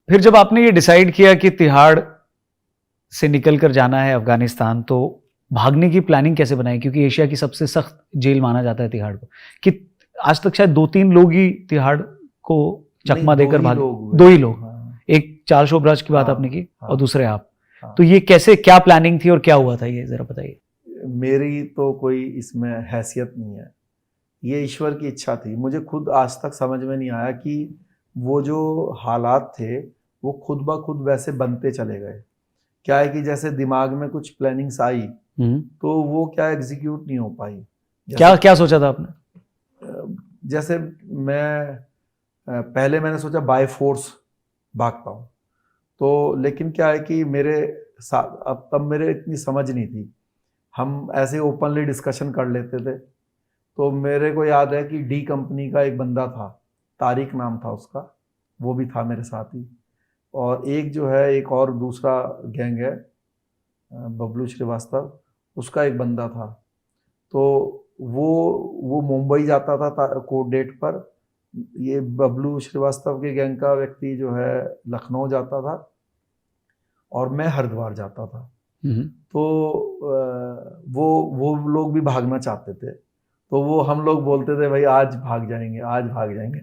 फिर जब आपने ये डिसाइड किया कि तिहाड़ से निकल कर जाना है अफगानिस्तान, तो भागने की प्लानिंग कैसे बनाई? क्योंकि एशिया की सबसे सख्त जेल माना जाता है तिहाड़ को, कि आज तक शायद 2-3 लोग ही तिहाड़ को चकमा देकर भागे। 2 ही लोग। हाँ, एक चार्ल्स शोबराज की बात हाँ, आपने की, हाँ, और दूसरे आप। हाँ। तो ये कैसे, क्या प्लानिंग थी और क्या हुआ था, ये जरा बताइए। मेरी तो कोई इसमें हैसियत नहीं है, ये ईश्वर की इच्छा थी। मुझे खुद आज तक समझ में नहीं आया कि वो जो हालात थे वो खुद ब खुद वैसे बनते चले गए। क्या है कि जैसे दिमाग में कुछ प्लानिंग्स आई तो वो क्या एग्जीक्यूट नहीं हो पाई। क्या क्या सोचा था आपने? जैसे मैं पहले मैंने सोचा बाय फोर्स भागता हूँ, तो लेकिन क्या है कि मेरे साथ अब तब मेरे इतनी समझ नहीं थी, हम ऐसे ओपनली डिस्कशन कर लेते थे। तो मेरे को याद है कि डी कंपनी का एक बंदा था, तारिक नाम था उसका, वो भी था मेरे साथ ही। और एक जो है, एक और दूसरा गैंग है, बबलू श्रीवास्तव, उसका एक बंदा था। तो वो मुंबई जाता था कोर्ट डेट पर। ये बबलू श्रीवास्तव के गैंग का व्यक्ति जो है लखनऊ जाता था, और मैं हरिद्वार जाता था। तो वो लोग भी भागना चाहते थे। तो वो हम लोग बोलते थे भाई आज भाग जाएंगे, आज भाग जाएंगे।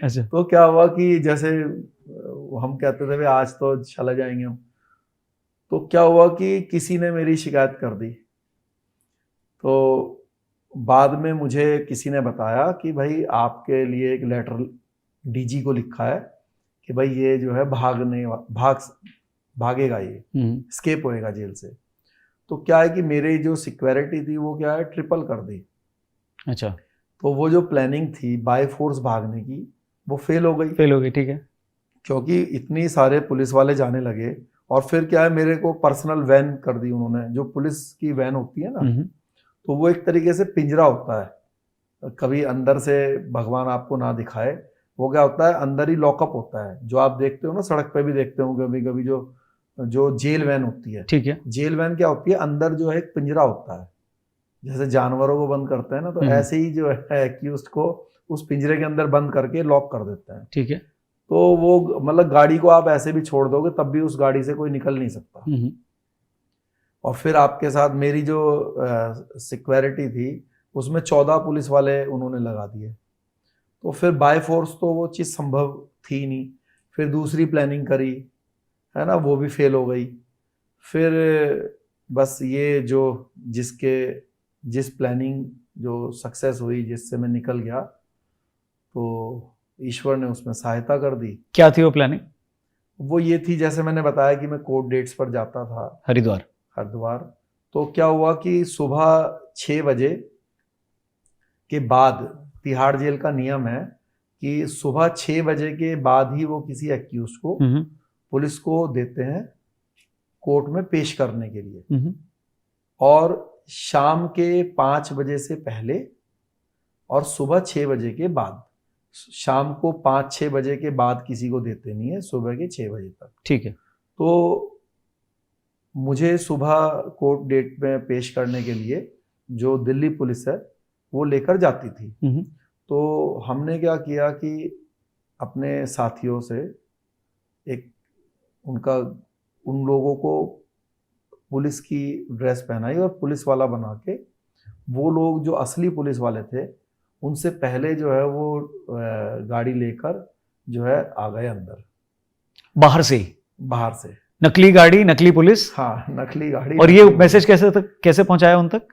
अच्छा। तो क्या हुआ कि जैसे हम कहते थे भाई आज तो चले जाएंगे हम, तो क्या हुआ कि किसी ने मेरी शिकायत कर दी। तो बाद में मुझे किसी ने बताया कि भाई आपके लिए एक लेटर डीजी को लिखा है कि भाई ये जो है भागेगा, ये स्केप होएगा जेल से। तो क्या है कि मेरी जो सिक्योरिटी थी वो क्या है, ट्रिपल कर दी। अच्छा। तो वो जो प्लानिंग थी बाय फोर्स भागने की, वो फेल हो गई। ठीक है। क्योंकि इतनी सारे पुलिस वाले जाने लगे, और फिर क्या है, मेरे को पर्सनल वैन कर दी उन्होंने। जो पुलिस की वैन होती है ना, तो वो एक तरीके से पिंजरा होता है, कभी अंदर से भगवान आपको ना दिखाए, वो क्या होता है, अंदर ही लॉकअप होता है। जो आप देखते हो ना, सड़क पे भी देखते हो कभी कभी, जो जेल वैन होती है। ठीक है। जेल वैन क्या होती है, अंदर जो है एक पिंजरा होता है, जैसे जानवरों को बंद करते हैं ना, तो ऐसे ही जो है एक्यूज्ड को उस पिंजरे के अंदर बंद करके लॉक कर देते हैं। ठीक है। तो वो मतलब गाड़ी को आप ऐसे भी छोड़ दोगे तब भी उस गाड़ी से कोई निकल नहीं सकता। और फिर आपके साथ मेरी जो सिक्योरिटी थी उसमें 14 पुलिस वाले उन्होंने लगा दिए। तो फिर बाय फोर्स तो वो चीज़ संभव थी नहीं। फिर दूसरी प्लानिंग करी, है ना, वो भी फेल हो गई। फिर बस ये जो जिस प्लानिंग जो सक्सेस हुई, जिससे मैं निकल गया, तो ईश्वर ने उसमें सहायता कर दी। क्या थी वो प्लानिंग? वो ये थी, जैसे मैंने बताया कि मैं कोर्ट डेट्स पर जाता था हरिद्वार। तो क्या हुआ कि सुबह 6 बजे के बाद, तिहाड़ जेल का नियम है कि सुबह 6 बजे के बाद ही वो किसी एक्यूज को पुलिस को देते हैं कोर्ट में पेश करने के लिए। और शाम के 5 बजे से पहले और सुबह 6 बजे के बाद। शाम को 5-6 बजे के बाद किसी को देते नहीं है, सुबह के 6 बजे तक। ठीक है। तो मुझे सुबह कोर्ट डेट में पेश करने के लिए जो दिल्ली पुलिस है वो लेकर जाती थी। तो हमने क्या किया कि अपने साथियों से एक उन लोगों को पुलिस की ड्रेस पहनाई और पुलिस वाला बना के, वो लोग जो असली पुलिस वाले थे उनसे पहले जो है वो गाड़ी लेकर जो है आ गए अंदर, बाहर से। नकली गाड़ी, नकली पुलिस। हाँ, नकली गाड़ी। और ये मैसेज कैसे पहुंचाया उन तक?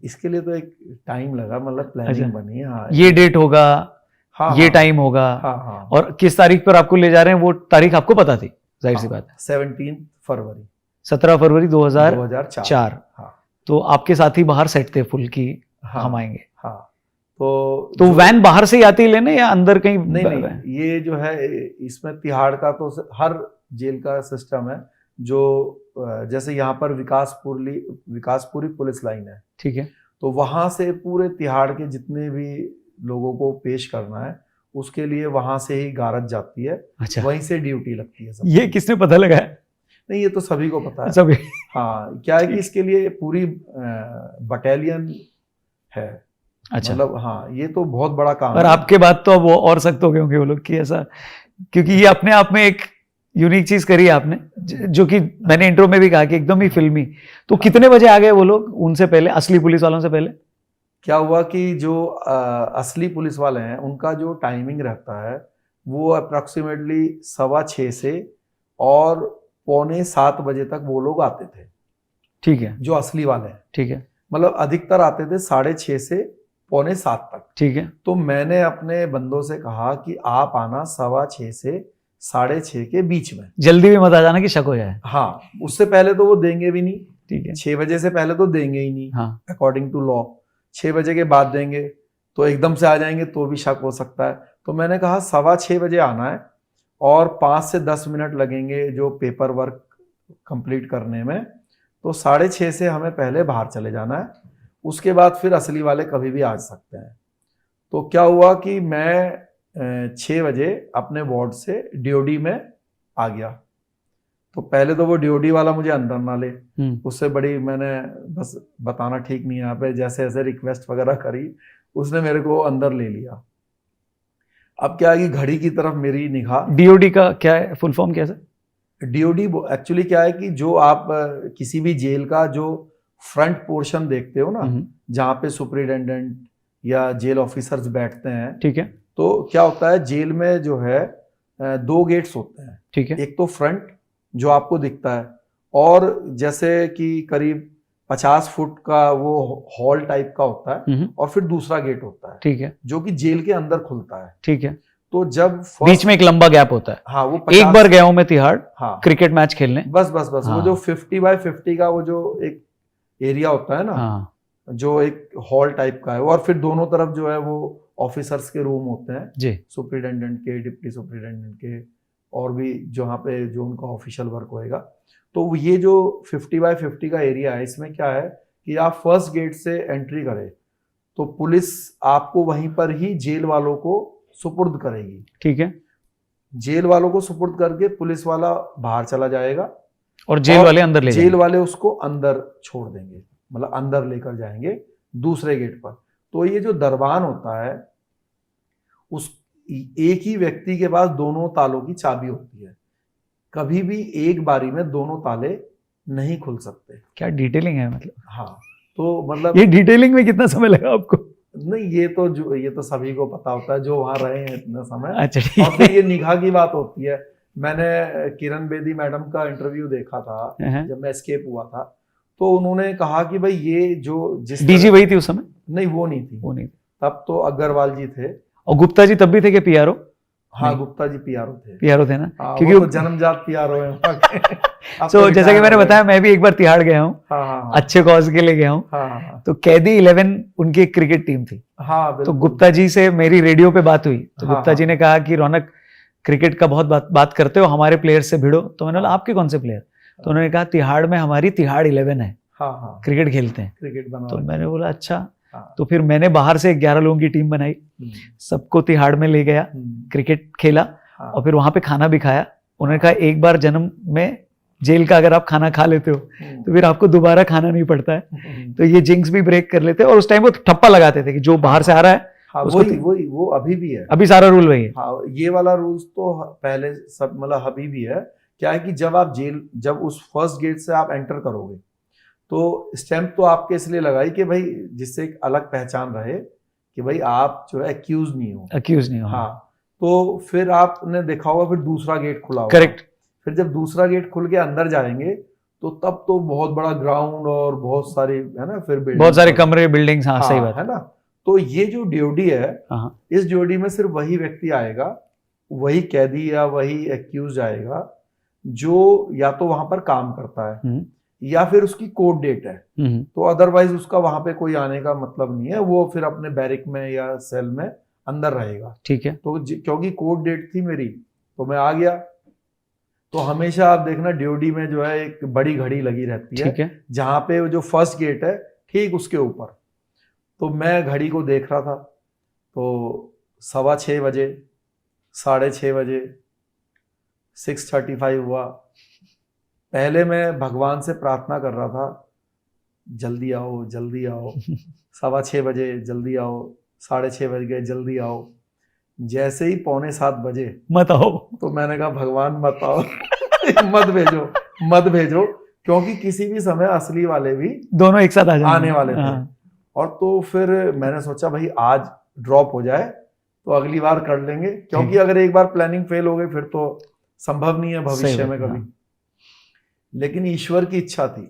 इसके लिए तो एक टाइम लगा, मतलब प्लानिंग बनी। हाँ, ये डेट होगा, हाँ, ये टाइम होगा। हाँ, हाँ। और किस तारीख पर आपको ले जा रहे हैं वो तारीख आपको पता थी? जाहिर सी बात है। 17 फरवरी 2004। हाँ। तो आपके साथी बाहर सेट थे फुल की, हम आएंगे। हाँ। तो वैन बाहर से ही आती लेने या अंदर कहीं? नहीं, ये जो है इसमें तिहाड़ का तो हर जेल का सिस्टम है। जो जैसे यहाँ पर विकासपुरी पुलिस लाइन है, ठीक है, तो वहां से पूरे तिहाड़ के जितने भी लोगों को पेश करना है उसके लिए वहां से ही गारद जाती है। अच्छा। वहीं से ड्यूटी लगती है। ये किसने पता लगाया? नहीं, ये तो सभी को पता है। सभी। हाँ, क्या है कि इसके लिए पूरी बटालियन है। अच्छा। मतलब हाँ, ये तो बहुत बड़ा काम है। और आपके बाद तो अब वो और सख्त हो गए होंगे वो लोग कि ऐसा क्योंकि ये अपने आप में एक यूनिक चीज करी है आपने, जो कि मैंने इंट्रो में भी कहा कि एकदम ही फिल्मी। तो कितने बजे आ गए वो लोग उनसे पहले, असली पुलिस वालों से पहले? क्या हुआ कि जो असली पुलिस वाले हैं उनका जो टाइमिंग रहता है वो अप्रॉक्सीमेटली 6:15 से और 6:45 बजे तक वो लोग आते थे। ठीक है। जो असली वाले हैं, ठीक है। मतलब अधिकतर आते थे 6:30 से 6:45 तक। ठीक है। तो मैंने अपने बंदों से कहा कि आप आना 6:15 से 6:30 के बीच में, जल्दी भी मत आ जाना कि शक हो जाए। हाँ, उससे पहले तो वो देंगे भी नहीं। ठीक है। 6 बजे से पहले तो देंगे ही नहीं, हाँ। According to law. 6 बजे के बाद देंगे तो एकदम से आ जाएंगे तो भी शक हो सकता है। तो मैंने कहा 6:15 बजे आना है और 5 से 10 मिनट लगेंगे जो पेपर वर्क कंप्लीट करने में, तो 6:30 से हमें पहले बाहर चले जाना है, उसके बाद फिर असली वाले कभी भी आ सकते हैं। तो क्या हुआ कि मैं 6 बजे अपने वार्ड से डीओडी में आ गया। तो पहले तो वो डीओडी वाला मुझे अंदर ना ले, उससे बड़ी मैंने बस बताना ठीक नहीं है यहाँ पे, जैसे ऐसे रिक्वेस्ट वगैरह करी, उसने मेरे को अंदर ले लिया। अब क्या है कि घड़ी की तरफ मेरी निगाह। डीओडी का क्या है, फुल फॉर्म कैसे? डीओडी एक्चुअली क्या है कि जो आप किसी भी जेल का जो फ्रंट पोर्शन देखते हो ना, जहाँ पे सुपरिटेंडेंट या जेल ऑफिसर्स बैठते हैं, ठीक है, तो क्या होता है जेल में जो है 2 गेट्स होते हैं। ठीक है। एक तो फ्रंट जो आपको दिखता है, और जैसे कि करीब 50 फुट का वो हॉल टाइप का होता है, और फिर दूसरा गेट होता है, ठीक है, जो कि जेल के अंदर खुलता है। ठीक है। तो जब बीच में एक लंबा गैप होता है। हाँ, वो एक बार गया हूं मैं तिहाड़, हाँ, क्रिकेट मैच खेलने, बस हाँ। वो जो 50x50 का वो जो एक एरिया होता है ना, हाँ, जो एक हॉल टाइप का है, और फिर दोनों तरफ जो है वो ऑफिसर्स के रूम होते हैं जी, सुपरिटेंडेंट के, डिप्टी सुपरिटेंडेंट के, और भी जहाँ पे जो उनका ऑफिशियल वर्क होएगा। तो ये जो 50x50 का एरिया है, इसमें क्या है कि आप फर्स्ट गेट से एंट्री करें तो पुलिस आपको वहीं पर ही जेल वालों को सुपुर्द करेगी। ठीक है। जेल वालों को सुपुर्द करके पुलिस वाला बाहर चला जाएगा और जेल वाले अंदर ले जाएंगे। जेल वाले उसको अंदर छोड़ देंगे, मतलब अंदर लेकर जाएंगे दूसरे गेट पर। तो ये जो दरबान होता है, उस एक ही व्यक्ति के पास दोनों तालों की चाबी होती है, कभी भी एक बारी में दोनों ताले नहीं खुल सकते। क्या डिटेलिंग है, मतलब। हाँ, तो मतलब ये डिटेलिंग में कितना समय लगा आपको? नहीं, ये तो सभी को पता होता है जो वहां रहे हैं इतना समय। अच्छा, और फिर ये निगाह की बात होती है। मैंने किरण बेदी मैडम का इंटरव्यू देखा था जब मैं एस्केप हुआ था, तो उन्होंने कहा कि भाई ये जो जिस डीजी वही थी उस समय? नहीं, वो नहीं थी, तब तो अग्रवाल जी थे। और गुप्ता जी तब भी थे क्या पीआरओ? हाँ, गुप्ता जी पीआरओ थे। पीआरओ थे ना, क्योंकि वो जन्मजात पीआरओ है। तो जैसा कि मैंने बताया, मैं भी एक बार तिहाड़ गया हूँ, अच्छे कॉज के लिए गया हूँ। तो कैदी 11 उनकी एक क्रिकेट टीम थी। तो गुप्ता जी से मेरी रेडियो पे बात हुई, तो गुप्ता जी ने कहा कि रौनक क्रिकेट का बहुत बात करते हो, हमारे प्लेयर से भिड़ो। तो मैंने बोला आपके कौन से प्लेयर? तो उन्होंने कहा तिहाड़ में हमारी तिहाड़ 11 है, क्रिकेट खेलते हैं। तो मैंने बोला अच्छा। तो फिर मैंने बाहर से 11 लोगों की टीम बनाई, सबको तिहाड़ में ले गया, क्रिकेट खेला, और फिर वहां पे खाना भी खाया। उन्होंने कहा एक बार जन्म में जेल का अगर आप खाना खा लेते हो तो फिर आपको दोबारा खाना नहीं पड़ता है। तो ये जिंक्स भी ब्रेक कर लेते हैं। और उस टाइम वो ठप्पा लगाते थे कि जो बाहर से आ रहा है, हाँ, वही वो अभी भी है, अभी सारा रूल वही है। हाँ, ये वाला रूल्स तो पहले सब मतलब अभी भी है। क्या है कि जब उस फर्स्ट गेट से आप एंटर करोगे तो स्टैंप तो आपके इसलिए लगाई कि भाई जिससे एक अलग पहचान रहे कि भाई आप जो है अक्यूज नहीं हो। हाँ, तो फिर आपने देखा होगा फिर दूसरा गेट खुला होगा। करेक्ट। फिर जब दूसरा गेट खुल के अंदर जाएंगे तो तब तो बहुत बड़ा ग्राउंड और बहुत सारी है ना, फिर बहुत सारे कमरे, बिल्डिंग्स। हाँ, सही बात है ना। तो ये जो डीओडी है, इस डीओडी में सिर्फ वही व्यक्ति आएगा, वही कैदी या वही एक्यूज आएगा जो या तो वहां पर काम करता है या फिर उसकी कोर्ट डेट है। तो अदरवाइज उसका वहां पे कोई आने का मतलब नहीं है, वो फिर अपने बैरिक में या सेल में अंदर रहेगा। ठीक है। तो क्योंकि कोर्ट डेट थी मेरी तो मैं आ गया। तो हमेशा आप देखना डीओडी में जो है एक बड़ी घड़ी लगी रहती है, ठीक है, जहां पे जो फर्स्ट गेट है ठीक उसके ऊपर। तो मैं घड़ी को देख रहा था, तो 6:15 बजे, 6:30 बजे, 6:35 हुआ। पहले मैं भगवान से प्रार्थना कर रहा था जल्दी आओ जल्दी आओ। 6:15 बजे जल्दी आओ, 6:30 बज गए जल्दी आओ। जैसे ही 6:45 बजे मत आओ, तो मैंने कहा भगवान मत आओ मत भेजो, मत भेजो, क्योंकि किसी भी समय असली वाले भी दोनों एक साथ आ जाएंगे, आने वाले थे। हाँ। और तो फिर मैंने सोचा भाई आज ड्रॉप हो जाए तो अगली बार कर लेंगे, क्योंकि अगर एक बार प्लानिंग फेल हो गई फिर तो संभव नहीं है भविष्य में कभी। लेकिन ईश्वर की इच्छा थी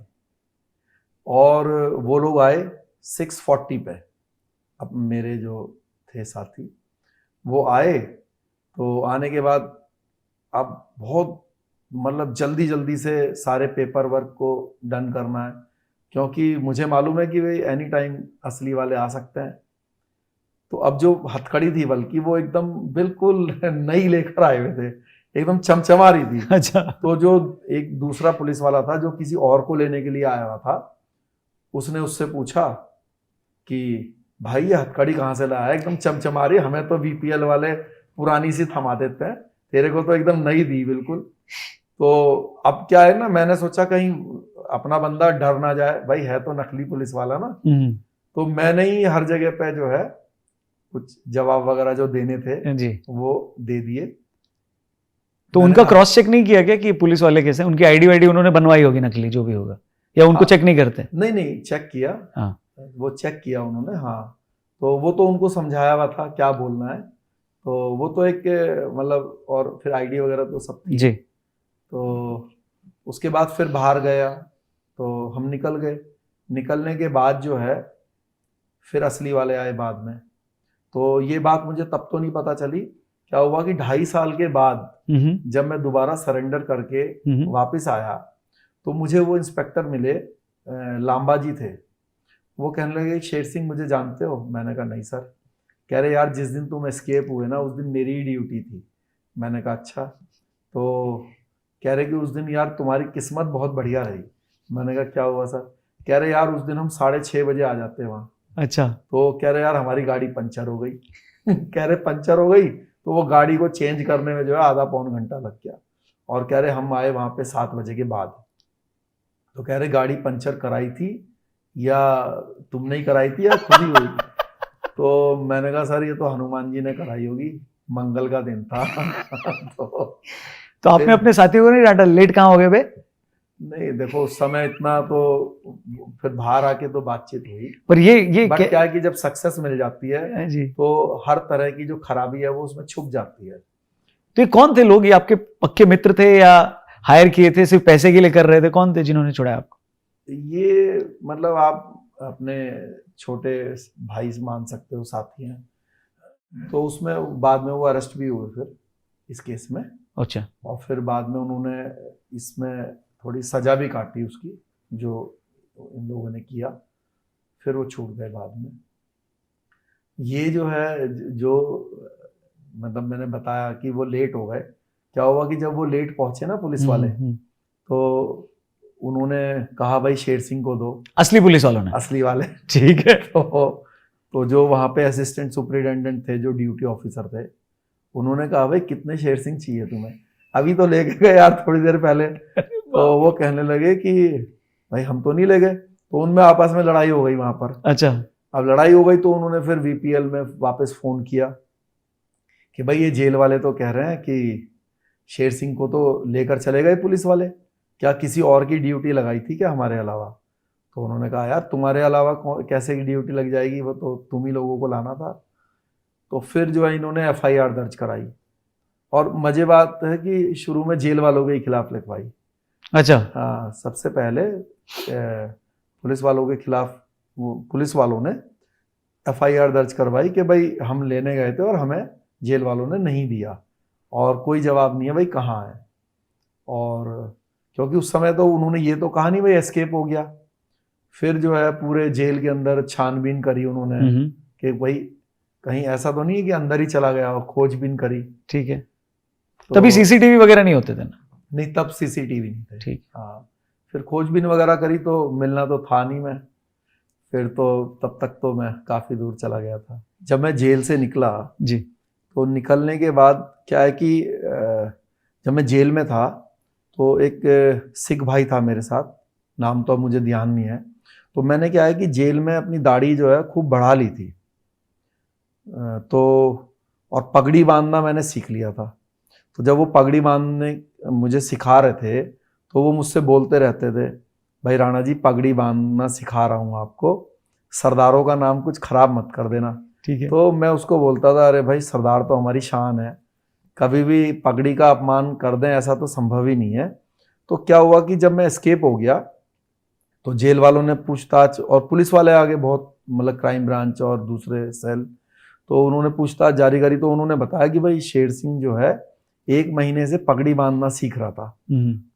और वो लोग आए 6:40 पे। अब मेरे जो थे साथी वो आए, तो आने के बाद अब बहुत मतलब जल्दी जल्दी से सारे पेपर वर्क को डन करना है, क्योंकि मुझे मालूम है कि वे एनी टाइम असली वाले आ सकते हैं। तो अब जो हथकड़ी थी बल्कि वो एकदम बिल्कुल नई लेकर आए हुए थे, एकदम चमचमा रही थी। अच्छा। तो जो एक दूसरा पुलिस वाला था जो किसी और को लेने के लिए आया हुआ था, उसने उससे पूछा कि भाई ये हथकड़ी कहाँ से लाया है, एकदम चमचमा रही, हमें तो बीपीएल वाले पुरानी सी थमा देते हैं, तेरे को तो एकदम नई दी बिल्कुल। तो अब क्या है ना, मैंने सोचा कहीं अपना बंदा डर ना जाए, भाई है तो नकली पुलिस वाला ना। तो मैंने ही हर जगह पे जो है कुछ जवाब वगैरह जो देने थे जी वो दे दिए। तो उनका क्रॉस चेक नहीं किया क्या कि पुलिस वाले कैसे, उनकी आईडी वाईडी उन्होंने बनवाई होगी नकली जो भी होगा, या उनको चेक नहीं करते? नहीं चेक किया, हाँ वो चेक किया उन्होंने। हाँ तो वो तो उनको समझाया हुआ था क्या बोलना है, तो वो तो एक मतलब, और फिर आईडी वगैरह तो सब थी। जी। तो उसके बाद फिर बाहर गया तो हम निकल गए। निकलने के बाद जो है फिर असली वाले आए बाद में। तो ये बात मुझे तब तो नहीं पता चली, क्या हुआ कि 2.5 साल के बाद जब मैं दोबारा सरेंडर करके वापस आया तो मुझे वो इंस्पेक्टर मिले, लांबा जी थे। वो कहने लगे शेर सिंह मुझे जानते हो? मैंने कहा नहीं सर। कह रहे यार जिस दिन तुम एस्केप हुए ना उस दिन मेरी ही ड्यूटी थी। मैंने कहा अच्छा। तो कह रहे कि उस दिन यार तुम्हारी किस्मत बहुत बढ़िया रही। मैंने कहा क्या हुआ सर? कह रहे यार उस दिन हम 6:30 बजे आ जाते वहाँ। अच्छा। तो कह रहे यार हमारी गाड़ी पंचर हो गई कह रहे पंचर हो गई तो वो गाड़ी को चेंज करने में जो है आधा पौन घंटा लग गया। और कह रहे हम आए वहाँ पे 7 बजे के बाद। तो कह रहे गाड़ी पंचर कराई थी या तुमने ही कराई थी या खुद ही हुई? तो मैंने कहा सर ये तो हनुमान जी ने कराई होगी, मंगल का दिन था तो आपने अपने साथियों को नहीं डांटा, लेट कहाँ हो गए बे? नहीं देखो उस समय इतना तो फिर बाहर आके तो बातचीत हुई, पर ये बट क्या है कि जब सक्सेस मिल जाती है जी तो हर तरह की जो खराबी है वो उसमें छुप जाती है। तो ये कौन थे लोग? ये आपके पक्के मित्र थे या हायर किए थे, सिर्फ पैसे के लिए कर रहे थे? कौन थे जिन्होंने छुड़ाया आपको? ये मतलब आप अपने छोटे भाई मान सकते हो, साथी हैं। तो उसमें बाद में वो अरेस्ट भी हुए फिर इस केस में। अच्छा। और फिर बाद में उन्होंने इसमें थोड़ी सजा भी काटी उसकी जो इन लोगों ने किया, फिर वो छूट गए बाद में। ये जो है जो मतलब मैंने बताया कि वो लेट हो गए, क्या हुआ कि जब वो लेट पहुंचे ना पुलिस वाले, तो उन्होंने कहा भाई शेर सिंह को दो। असली पुलिस वालों ने? असली वाले। ठीक है। तो जो वहाँ पे असिस्टेंट सुपरिटेंडेंट थे जो ड्यूटी ऑफिसर थे, उन्होंने कहा भाई कितने शेर सिंह चाहिए तुम्हें? अभी तो लेके गए यार थोड़ी देर पहले। तो वो कहने लगे कि भाई हम तो नहीं ले गए। तो उनमें आपस में लड़ाई हो गई वहां पर। अच्छा। अब लड़ाई हो गई तो उन्होंने फिर वीपीएल में वापस फोन किया कि भाई ये जेल वाले तो कह रहे हैं कि शेर सिंह को तो लेकर चले गए पुलिस वाले, क्या किसी और की ड्यूटी लगाई थी क्या हमारे अलावा? तो उन्होंने कहा यार तुम्हारे अलावा कैसे की ड्यूटी लग जाएगी, वो तो तुम ही लोगों को लाना था। तो फिर जो है इन्होंने एफआईआर दर्ज कराई, और मजे बात है कि शुरू में जेल वालों के खिलाफ लिखवाई। अच्छा। हाँ सबसे पहले पुलिस वालों के खिलाफ पुलिस वालों ने एफआईआर दर्ज करवाई कि भाई हम लेने गए थे और हमें जेल वालों ने नहीं दिया और कोई जवाब नहीं है भाई कहाँ है। और क्योंकि उस समय तो उन्होंने ये तो कहा नहीं भाई एस्केप हो गया। फिर जो है पूरे जेल के अंदर छानबीन करी उन्होंने कि भाई कहीं ऐसा तो नहीं है कि अंदर ही चला गया, और खोजबीन करी। ठीक है। तो तभी सीसीटीवी वगैरह नहीं होते थे ना? नहीं तब सीसीटीवी नहीं थे। ठीक। हाँ फिर खोजबीन वगैरह करी तो मिलना तो था नहीं मैं। फिर तो तब तक तो मैं काफ़ी दूर चला गया था। जब मैं जेल से निकला जी, तो निकलने के बाद क्या है कि जब मैं जेल में था तो एक सिख भाई था मेरे साथ, नाम तो अब मुझे ध्यान नहीं है। तो मैंने क्या है कि जेल में अपनी दाढ़ी जो है खूब बढ़ा ली थी। तो और पगड़ी बांधना मैंने सीख लिया था। तो जब वो पगड़ी बांधने मुझे सिखा रहे थे तो वो मुझसे बोलते रहते थे, भाई राणा जी पगड़ी बांधना सिखा रहा हूँ आपको, सरदारों का नाम कुछ खराब मत कर देना। ठीक है। तो मैं उसको बोलता था, अरे भाई सरदार तो हमारी शान है, कभी भी पगड़ी का अपमान कर दें ऐसा तो संभव ही नहीं है। तो क्या हुआ कि जब मैं एस्केप हो गया तो जेल वालों ने पूछताछ, और पुलिस वाले आगे बहुत, मतलब क्राइम ब्रांच और दूसरे सेल, तो उन्होंने पूछताछ जारी करी। तो उन्होंने बताया कि भाई शेर सिंह जो है 1 महीने से पगड़ी बांधना सीख रहा था।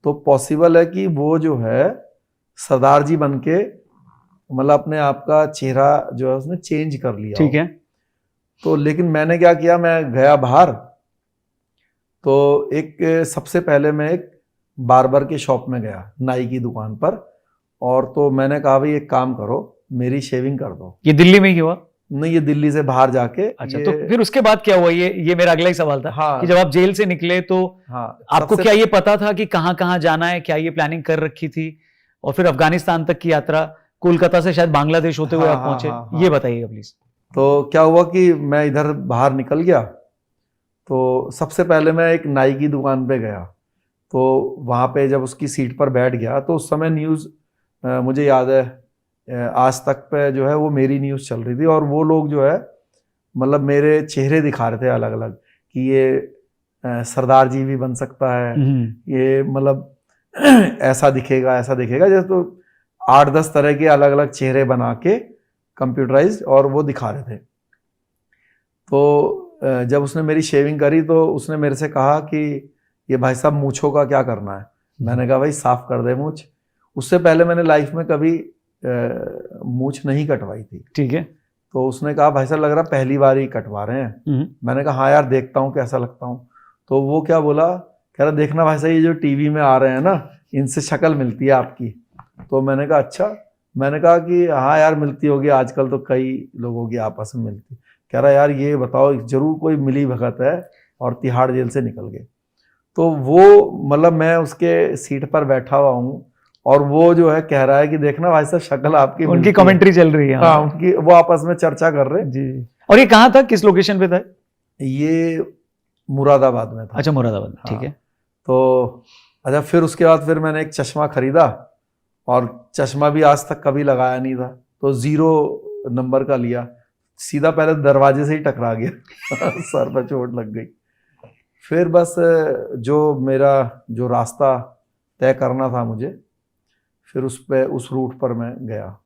तो पॉसिबल है कि वो जो है सरदार जी बन के, मतलब अपने आप का चेहरा जो है उसने चेंज कर लिया। ठीक है। तो लेकिन मैंने क्या किया, मैं गया बाहर, तो एक सबसे पहले मैं एक बार्बर के शॉप में गया, नाई की दुकान पर, और तो मैंने कहा भाई एक काम करो, मेरी शेविंग कर दो। ये दिल्ली में ही हुआ? नहीं, ये दिल्ली से बाहर जाके। अच्छा, तो फिर उसके बाद क्या हुआ? ये मेरा अगला ही सवाल था। हाँ, कि जब आप जेल से निकले तो हाँ, आपको क्या ये पता था कि कहाँ कहाँ जाना है? क्या ये प्लानिंग कर रखी थी? और फिर अफगानिस्तान तक की यात्रा, कोलकाता से शायद बांग्लादेश होते हुए आप पहुंचे। ये बताइएगा प्लीज। तो क्या हुआ कि मैं इधर बाहर निकल गया, तो सबसे पहले मैं एक नाई की दुकान पे गया। तो वहाँ पे जब उसकी सीट पर बैठ गया तो उस समय न्यूज़, मुझे याद है आज तक पे जो है वो मेरी न्यूज़ चल रही थी, और वो लोग जो है मतलब मेरे चेहरे दिखा रहे थे अलग अलग कि ये सरदार जी भी बन सकता है, ये मतलब ऐसा दिखेगा ऐसा दिखेगा, जैसे तो 8-10 तरह के अलग अलग चेहरे बना के कंप्यूटराइज्ड, और वो दिखा रहे थे। तो जब उसने मेरी शेविंग करी तो उसने मेरे से कहा कि ये भाई साहब मूंछों का क्या करना है? मैंने कहा भाई साफ कर दे मूंछ। उससे पहले मैंने लाइफ में कभी मूंछ नहीं कटवाई थी। ठीक है। तो उसने कहा भाई साहब लग रहा पहली बार ही कटवा रहे हैं। मैंने कहा हाँ यार देखता हूँ कैसा लगता हूँ। तो वो क्या बोला, कह रहा देखना भाई साहब ये जो टीवी में आ रहे हैं ना, इनसे शक्ल मिलती है आपकी। तो मैंने कहा अच्छा। मैंने कहा कि हाँ यार मिलती होगी, आजकल तो कई लोगों की आपस में मिलती। कह रहा यार ये बताओ जरूर कोई मिली भगत है और तिहाड़ जेल से निकल गए। तो वो मतलब मैं उसके सीट पर बैठा हुआ हूँ और वो जो है कह रहा है कि देखना भाई साहब शक्ल आपकी, उनकी कमेंट्री चल रही है। हाँ, उनकी वो आपस में चर्चा कर रहे जी। और ये कहाँ था, किस लोकेशन पे था? ये मुरादाबाद में था। अच्छा, मुरादाबाद। ठीक है। तो अच्छा, फिर उसके बाद फिर मैंने एक चश्मा खरीदा, और चश्मा भी आज तक कभी लगाया नहीं था, तो 0 नंबर का लिया। सीधा पहले दरवाजे से ही टकरा गया सर पर चोट लग गई। फिर बस जो मेरा जो रास्ता तय करना था मुझे, फिर उस रूट पर मैं गया।